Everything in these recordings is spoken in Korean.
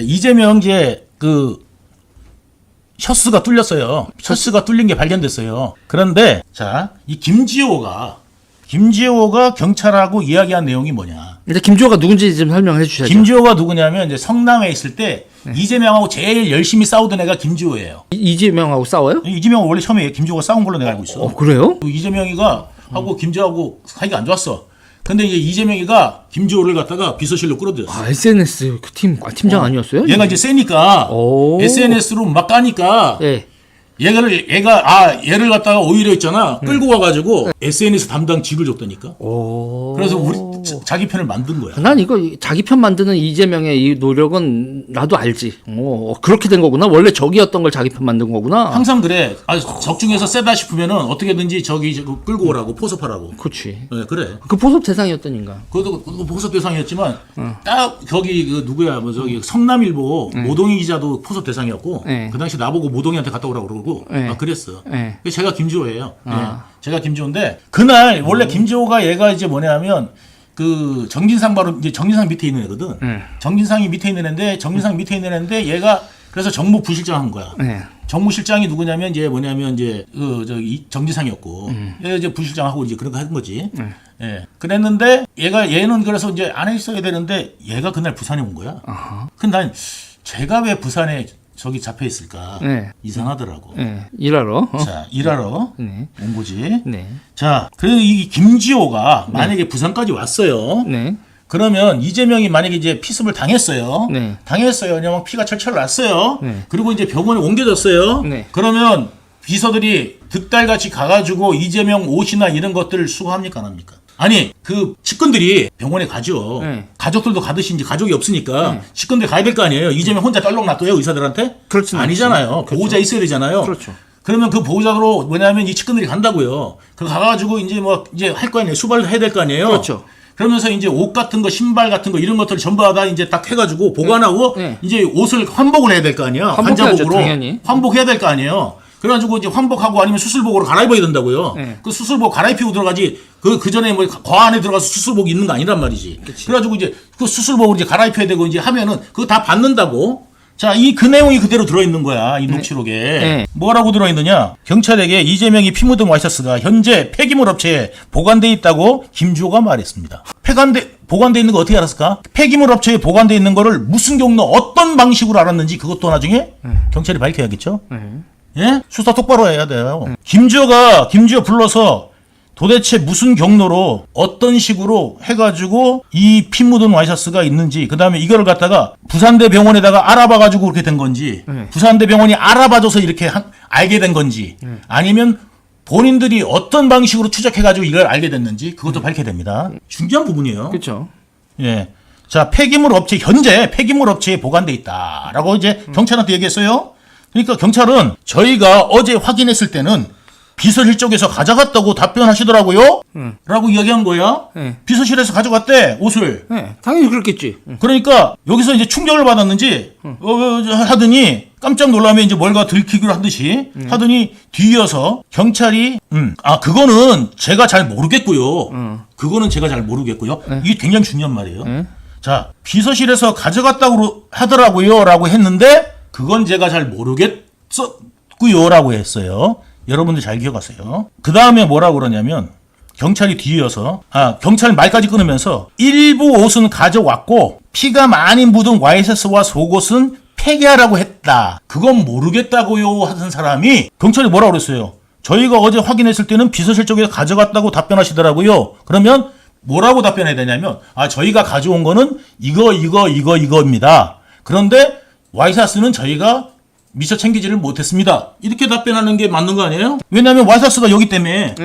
이재명 이제 셔츠가 뚫렸어요. 셔츠가 뚫린 게 발견됐어요. 그런데 자, 이 김지호가 경찰하고 이야기한 내용이 뭐냐? 일단 김지호가 누군지 좀 설명해 주셔야죠. 김지호가 누구냐면 이제 성남에 있을 때 이재명하고 제일 열심히 싸우던 애가 김지호예요. 이재명하고 싸워요? 이재명은 원래 처음에 김지호가 싸운 걸로 내가 알고 있어. 그래요? 이재명이가 하고 김지호하고 사이가 안 좋았어. 근데 이제 이재명이가 김지호를 갖다가 비서실로 끌어들였어. SNS 그 팀장 아니었어요? 얘가 이제 세니까 오. SNS로 막 까니까 네. 얘를 갖다가 오히려 있잖아 끌고 와가지고 SNS 담당 직을 줬다니까. 그래서 우리 자기 편을 만든 거야. 난 이거 자기 편 만드는 이재명의 이 노력은 나도 알지. 그렇게 된 거구나. 원래 적이었던 걸 자기 편 만든 거구나. 항상 그래. 적중해서 세다 싶으면은 어떻게든지 끌고 오라고 포섭하라고. 그렇지. 네, 그래. 그 포섭 대상이었던 인가. 그것도 포섭 대상이었지만 딱 거기 누구야 성남일보 모동희 기자도 포섭 대상이었고 네. 그 당시 나보고 모동희한테 갔다 오라고 그러고 네. 그랬어. 네. 제가 김지호예요. 제가 김지호인데 그날 원래 김지호가 얘가 이제 뭐냐면 그 정진상 바로 이제 정진상 밑에 있는 애거든. 정진상이 밑에 있는 애인데 정진상 밑에 있는 애인데 얘가 그래서 정무 부실장 한 거야. 정무실장이 누구냐면 이제 뭐냐면 이제 정진상이었고 얘가 이제 부실장하고 이제 그런 거 한 거지. 예. 그랬는데 얘는 그래서 이제 안에 있어야 되는데 얘가 그날 부산에 온 거야. 근데 난 제가 왜 부산에 저기 잡혀 있을까? 이상하더라고. 일하러. 자, 일하러 온 거지. 네. 자, 그래서 이 김지호가 만약에 부산까지 왔어요. 네. 그러면 이재명이 만약에 이제 피습을 당했어요. 네. 당했어요. 왜냐면 피가 철철 났어요. 네. 그리고 이제 병원에 옮겨졌어요. 네. 그러면 비서들이 득달같이 가가지고 이재명 옷이나 이런 것들을 수거합니까 안 합니까? 아니 그 측근들이 병원에 가죠. 가족들도 가듯이 이제 가족이 없으니까 측근들 가야 될 거 아니에요. 이재명 혼자 떨렁 놔둬요 의사들한테? 그렇진 아니잖아요. 그렇죠. 보호자 있어야 되잖아요. 그렇죠. 그러면 그 보호자로 뭐냐면 이 측근들이 간다고요. 그 가가지고 이제 이제 할 거 아니에요. 수발을 해야 될 거 아니에요. 그렇죠. 그러면서 이제 옷 같은 거, 신발 같은 거 이런 것들을 전부 다 이제 딱 해가지고 보관하고 이제 옷을 환복을 해야 될 거 아니에요. 환자복으로 당연히. 환복해야 될 거 아니에요. 그래가지고 이제 환복하고 아니면 수술복으로 갈아입어야 된다고요. 그 수술복 갈아입히고 들어가지 그 전에 뭐 과안에 들어가서 수술복이 있는 거 아니란 말이지. 그래가지고 이제 그 수술복으로 이제 갈아입혀야 되고 이제 하면은 그거 다 받는다고. 자, 그 내용이 그대로 들어있는 거야. 이 녹취록에. 뭐라고 들어있느냐. 경찰에게 이재명이 피 묻은 와이셔츠가 현재 폐기물 업체에 보관돼 있다고 김주호가 말했습니다. 보관돼 있는 거 어떻게 알았을까? 폐기물 업체에 보관돼 있는 거를 무슨 경로 어떤 방식으로 알았는지 그것도 나중에 경찰이 밝혀야겠죠. 예? 수사 똑바로 해야 돼요. 김지호 불러서 도대체 무슨 경로로 어떤 식으로 해가지고 이 피 묻은 와이셔츠가 있는지 그 다음에 이거를 갖다가 부산대 병원에다가 알아봐가지고 그렇게 된 건지 부산대 병원이 알아봐줘서 이렇게 알게 된 건지 아니면 본인들이 어떤 방식으로 추적해가지고 이걸 알게 됐는지 그것도 밝혀야 됩니다. 중요한 부분이에요. 그렇죠. 예. 자, 현재 폐기물 업체에 보관돼 있다라고 이제 경찰한테 얘기했어요. 그러니까 경찰은 저희가 어제 확인했을 때는 비서실 쪽에서 가져갔다고 답변하시더라고요. 라고 이야기한 거야. 비서실에서 가져갔대 옷을. 당연히 그렇겠지. 그러니까 여기서 이제 충격을 받았는지 하더니 깜짝 놀라면 이제 뭘가 들키기로 하듯이 하더니 뒤이어서 경찰이 그거는 제가 잘 모르겠고요. 이게 굉장히 중요한 말이에요. 자, 비서실에서 가져갔다고 하더라고요 라고 했는데 그건 제가 잘 모르겠고요 라고 했어요. 여러분들 잘 기억하세요. 그 다음에 뭐라고 그러냐면 경찰이 뒤이어서 경찰 말까지 끊으면서 일부 옷은 가져왔고 피가 많이 묻은 와이셔츠와 속옷은 폐기하라고 했다. 그건 모르겠다고요 하던 사람이 경찰이 뭐라고 그랬어요. 저희가 어제 확인했을 때는 비서실 쪽에서 가져갔다고 답변하시더라고요. 그러면 뭐라고 답변해야 되냐면 저희가 가져온 거는 이거입니다. 그런데 와이셔츠는 저희가 미처 챙기지를 못했습니다. 이렇게 답변하는 게 맞는 거 아니에요? 왜냐하면 와이셔츠가 여기 때문에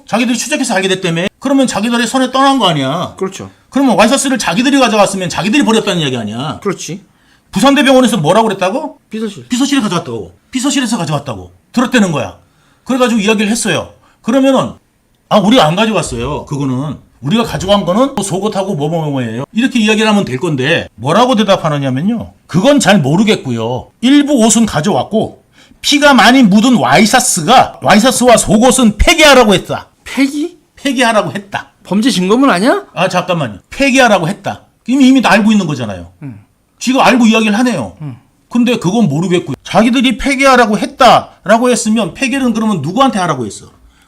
자기들이 추적해서 알게 됐다며. 그러면 자기들의 손에 떠난 거 아니야. 그렇죠. 그러면 와이셔츠를 자기들이 가져갔으면 자기들이 버렸다는 이야기 아니야. 그렇지. 부산대병원에서 뭐라고 그랬다고? 비서실에 가져갔다고. 비서실에서 가져갔다고. 들었다는 거야. 그래가지고 이야기를 했어요. 그러면은 우리가 안 가져갔어요. 그거는. 우리가 가져간 거는 속옷하고 뭐예요. 이렇게 이야기를 하면 될 건데 뭐라고 대답하느냐면요. 그건 잘 모르겠고요. 일부 옷은 가져왔고 피가 많이 묻은 와이셔츠와 속옷은 폐기하라고 했다. 폐기하라고 했다. 범죄 증거물 아니야? 잠깐만요. 폐기하라고 했다. 이미 다 알고 있는 거잖아요. 지가 알고 이야기를 하네요. 근데 그건 모르겠고요. 자기들이 폐기하라고 했다라고 했으면 폐기는 그러면 누구한테 하라고 했어?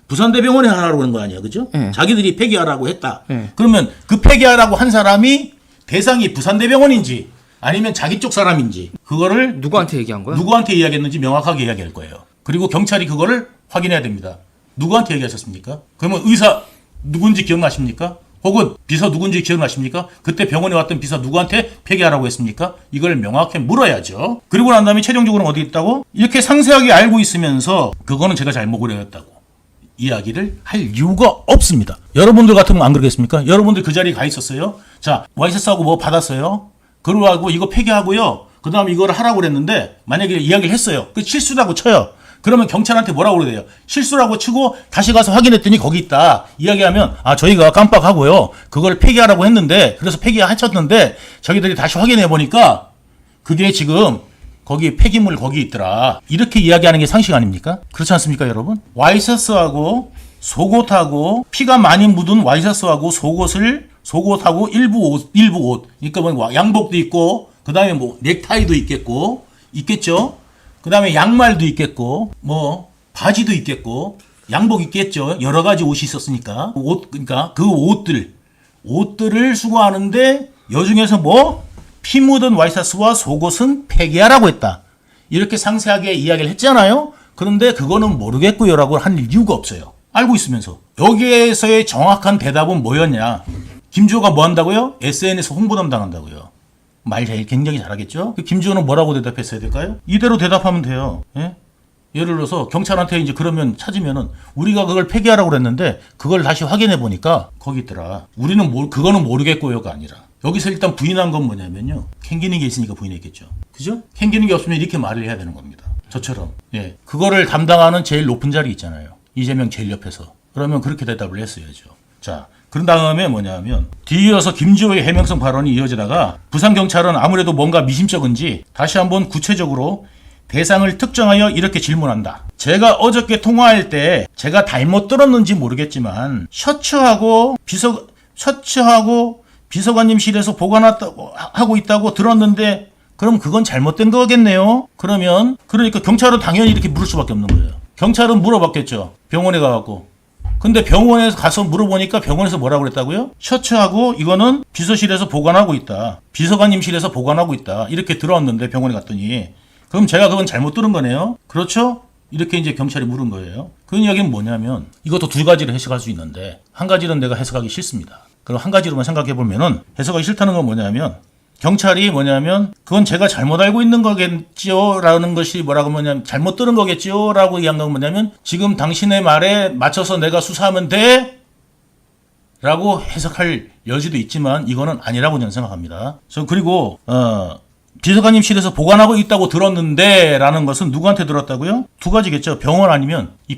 부산대병원에 하라고 한 거 아니야, 그죠? 자기들이 폐기하라고 했다. 그러면 그 폐기하라고 한 사람이 대상이 부산대병원인지 아니면 자기 쪽 사람인지 그거를 누구한테 얘기한 거야? 누구한테 이야기했는지 명확하게 이야기할 거예요. 그리고 경찰이 그거를 확인해야 됩니다. 누구한테 얘기하셨습니까? 그러면 의사 누군지 기억나십니까? 혹은 비서 누군지 기억나십니까? 그때 병원에 왔던 비서 누구한테 폐기하라고 했습니까? 이걸 명확히 물어야죠. 그리고 난 다음에 최종적으로는 어디 있다고? 이렇게 상세하게 알고 있으면서 그거는 제가 잘못 그렸다고 이야기를 할 이유가 없습니다. 여러분들 같으면 안 그러겠습니까? 여러분들 그 자리에 가 있었어요. 자, 와이셔츠하고 뭐 받았어요? 그러고 이거 폐기하고요. 그 다음에 이걸 하라고 그랬는데 만약에 이야기를 했어요. 그 실수라고 쳐요. 그러면 경찰한테 뭐라고 그래야 돼요? 실수라고 치고 다시 가서 확인했더니 거기 있다. 이야기하면 아 저희가 깜빡하고요. 그걸 폐기하라고 했는데 그래서 폐기하셨는데 저희들이 다시 확인해 보니까 그게 지금 거기 폐기물 거기 있더라. 이렇게 이야기하는 게 상식 아닙니까? 그렇지 않습니까 여러분? 와이셔츠하고 속옷하고 피가 많이 묻은 와이셔츠하고 속옷하고 일부 옷. 그러니까 뭐 양복도 있고 그다음에 뭐 넥타이도 있겠죠. 그 다음에 양말도 있겠고, 뭐, 바지도 있겠고, 양복 있겠죠. 여러 가지 옷이 있었으니까. 그러니까 그 옷들을 수거하는데, 여중에서 뭐, 피 묻은 와이셔츠와 속옷은 폐기하라고 했다. 이렇게 상세하게 이야기를 했잖아요. 그런데 그거는 모르겠고요라고 한 이유가 없어요. 알고 있으면서. 여기에서의 정확한 대답은 뭐였냐. 김주호가 뭐 한다고요? SNS 홍보 담당한다고요. 말 굉장히 잘하겠죠? 김지호는 뭐라고 대답했어야 될까요? 이대로 대답하면 돼요. 예? 예를 들어서 경찰한테 이제 그러면 찾으면은 우리가 그걸 폐기하라고 그랬는데 그걸 다시 확인해 보니까 거기 있더라. 우리는 그거는 모르겠고요가 아니라 여기서 일단 부인한 건 뭐냐면요. 캥기는 게 있으니까 부인했겠죠. 그죠? 캥기는 게 없으면 이렇게 말을 해야 되는 겁니다. 저처럼. 예. 그거를 담당하는 제일 높은 자리 있잖아요. 이재명 제일 옆에서. 그러면 그렇게 대답을 했어야죠. 자. 그런 다음에 뭐냐면 뒤이어서 김지호의 해명성 발언이 이어지다가 부산경찰은 아무래도 뭔가 미심쩍은지 다시 한번 구체적으로 대상을 특정하여 이렇게 질문한다. 제가 어저께 통화할 때 제가 잘못 들었는지 모르겠지만 셔츠하고 비서관님실에서 보관하고 있다고 들었는데 그럼 그건 잘못된 거겠네요. 그러니까 경찰은 당연히 이렇게 물을 수밖에 없는 거예요. 경찰은 물어봤겠죠. 병원에 가갖고. 근데 병원에 가서 물어보니까 병원에서 뭐라고 그랬다고요? 셔츠하고 이거는 비서실에서 보관하고 있다. 비서관님실에서 보관하고 있다. 이렇게 들어왔는데 병원에 갔더니 그럼 제가 그건 잘못 들은 거네요. 그렇죠? 이렇게 이제 경찰이 물은 거예요. 그 이야기는 뭐냐면 이것도 두 가지로 해석할 수 있는데 한 가지는 내가 해석하기 싫습니다. 그럼 한 가지로만 생각해 보면은 해석하기 싫다는 건 뭐냐면 경찰이 그건 제가 잘못 알고 있는 거겠지요? 라는 것이 잘못 들은 거겠지요? 라고 얘기한 건 뭐냐면, 지금 당신의 말에 맞춰서 내가 수사하면 돼? 라고 해석할 여지도 있지만, 이거는 아니라고 저는 생각합니다. 그리고, 비서관님실에서 보관하고 있다고 들었는데, 라는 것은 누구한테 들었다고요? 두 가지겠죠. 병원 아니면 이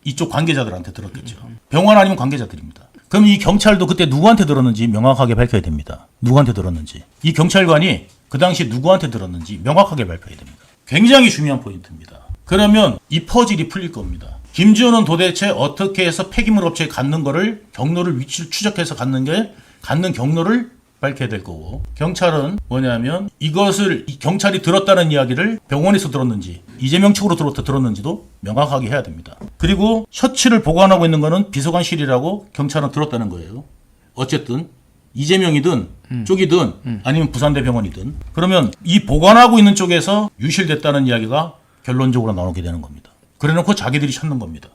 이쪽 관계자들한테 들었겠죠. 병원 아니면 관계자들입니다. 그럼 이 경찰도 그때 누구한테 들었는지 명확하게 밝혀야 됩니다. 누구한테 들었는지. 이 경찰관이 그 당시 누구한테 들었는지 명확하게 밝혀야 됩니다. 굉장히 중요한 포인트입니다. 그러면 이 퍼즐이 풀릴 겁니다. 김지호는 도대체 어떻게 해서 폐기물 업체에 갖는 거를 위치를 추적해서 갖는 경로를 밝혀야 될 거고, 경찰은 이것을 경찰이 들었다는 이야기를 병원에서 들었는지 이재명 측으로 들었는지도 명확하게 해야 됩니다. 그리고 셔츠를 보관하고 있는 거는 비서관실이라고 경찰은 들었다는 거예요. 어쨌든 이재명이든 쪽이든 아니면 부산대병원이든, 그러면 이 보관하고 있는 쪽에서 유실됐다는 이야기가 결론적으로 나오게 되는 겁니다. 그래놓고 자기들이 찾는 겁니다.